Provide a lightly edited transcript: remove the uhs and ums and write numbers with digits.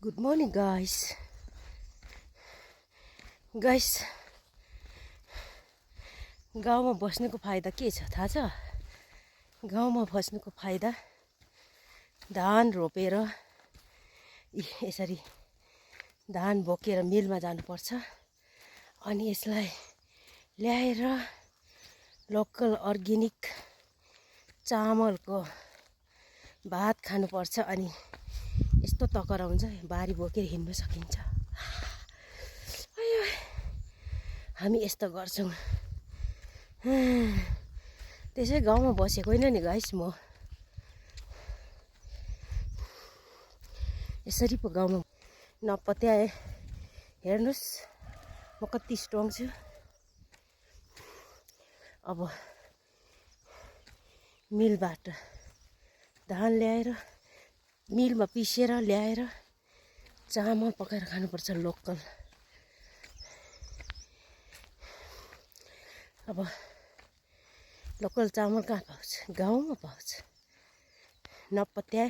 Good morning, guys. गाउँमा बस्नुको फाइदा के छ थाहा छ? गाउँमा बस्नुको फाइदा धान रोपेर यसरी धान बोकेर मिलमा जानुपर्छ अनि यसलाई ल्याएर लोकल अर्ग्यानिक चामलको भात खानुपर्छ अनि यस्तो तकरा हुन्छ बारी बोकेर हिँड्न सकिन्छ। हामी यस्तो गर्छौं। त्यसै गाउँमा बसेको होइन नि गाइस म। यसरी पो गाउँमा नपत्याए। हेर्नुस् म कति स्ट्रङ छु। अब मिलबाट धान ल्याएर मिलमा पिसेर ल्याएर चामल पकाएर खानुपर्छ लोकल। अब लोकल चामल कहाँ पाउँछ? गाउँमा पाउँछ। नपत्याए